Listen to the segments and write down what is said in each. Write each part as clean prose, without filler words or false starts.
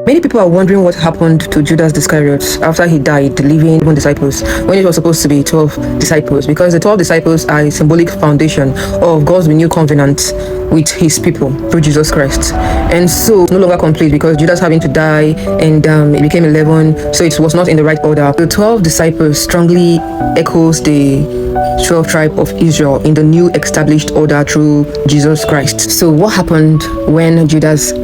Many people are wondering what happened to Judas Iscariot after he died, leaving 11 disciples, when it was supposed to be 12 disciples, because the 12 disciples are a symbolic foundation of God's renewed covenant with his people through Jesus Christ. And so, no longer complete because Judas having to die, and it became 11, so it was not in the right order. The 12 disciples strongly echoes the 12 tribe of Israel in the new established order through Jesus Christ. So what happened when Judas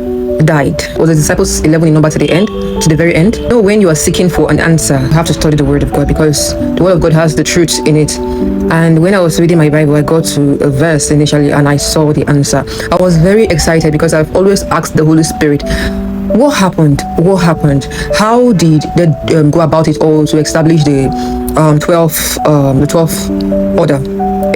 died? Was the disciples 11 in number to the very end? No, when you are seeking for an answer, you have to study the word of God, because the word of God has the truth in it. And when I was reading my Bible, I got to a verse initially and I saw the answer. I was very excited because I've always asked the Holy Spirit, what happened? How did they go about it all to establish the 12th order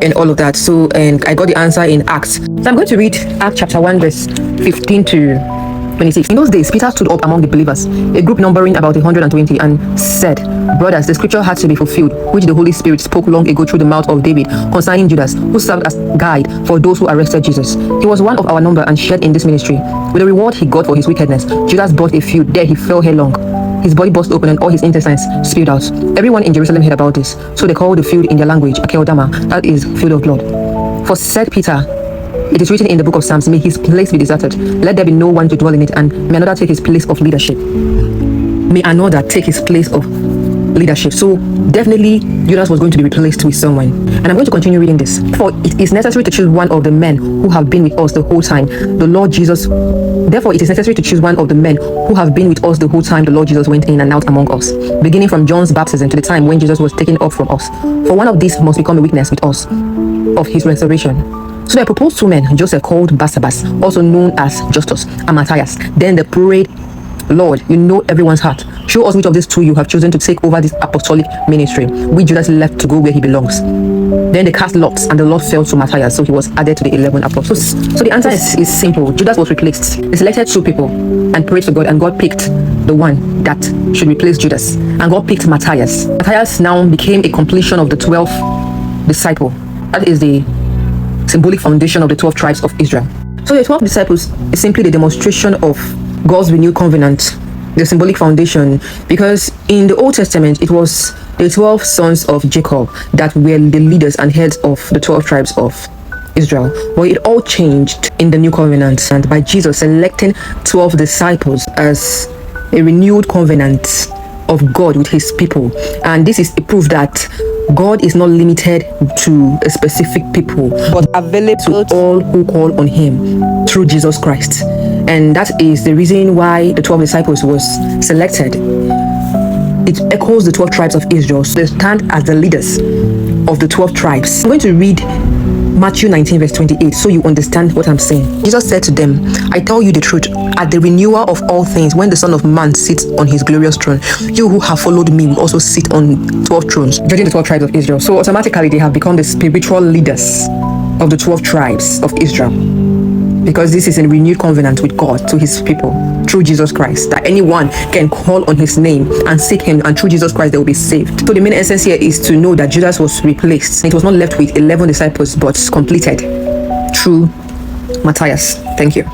and all of that? So, and I got the answer in Acts. So I'm going to read Acts chapter 1 verse 15 to 26. In those days, Peter stood up among the believers, a group numbering about 120, and said, "Brothers, the scripture had to be fulfilled, which the Holy Spirit spoke long ago through the mouth of David, concerning Judas, who served as guide for those who arrested Jesus. He was one of our number and shared in this ministry. With the reward he got for his wickedness, Judas bought a field. There he fell headlong. His body burst open and all his intestines spewed out. Everyone in Jerusalem heard about this, so they called the field in their language Akeldama, that is, field of blood. For said Peter, it is written in the book of Psalms, may his place be deserted. Let there be no one to dwell in it, and may another take his place of leadership." May another take his place of leadership. So definitely Judas was going to be replaced with someone. And I'm going to continue reading this. For it is necessary to choose one of the men who have been with us the whole time, the Lord Jesus. Therefore, it is necessary to choose one of the men who have been with us the whole time the Lord Jesus went in and out among us, beginning from John's baptism to the time when Jesus was taken up from us. For one of these must become a witness with us of his resurrection. So they proposed two men, Joseph called Barsabbas, also known as Justus, and Matthias. Then they prayed, "Lord, you know everyone's heart. Show us which of these two you have chosen to take over this apostolic ministry, which Judas left to go where he belongs." Then they cast lots, and the lot fell to Matthias, so he was added to the 11 apostles. So the answer is simple. Judas was replaced. They selected two people and prayed to God, and God picked the one that should replace Judas. And God picked Matthias. Matthias now became a completion of the 12th disciple. That is the symbolic foundation of the 12 tribes of Israel. So the 12 disciples is simply the demonstration of God's renewed covenant, the symbolic foundation, because in the Old Testament it was the 12 sons of Jacob that were the leaders and heads of the 12 tribes of Israel. But it all changed in the new covenant, and by Jesus selecting 12 disciples as a renewed covenant of God with his people. And this is a proof that God is not limited to a specific people, but available to all who call on him through Jesus Christ. And that is the reason why the 12 disciples was selected. It echoes the 12 tribes of Israel. So they stand as the leaders of the 12 tribes. I'm going to read Matthew 19 verse 28 so you understand what I'm saying. Jesus said to them, "I tell you the truth, at the renewal of all things, when the Son of Man sits on his glorious throne, you who have followed me will also sit on 12 thrones," judging the 12 tribes of Israel. So automatically they have become the spiritual leaders of the 12 tribes of Israel, because this is a renewed covenant with God to his people through Jesus Christ, that anyone can call on his name and seek him, and through Jesus Christ they will be saved. So the main essence here is to know that Judas was replaced. It was not left with 11 disciples, but completed through Matthias. Thank you.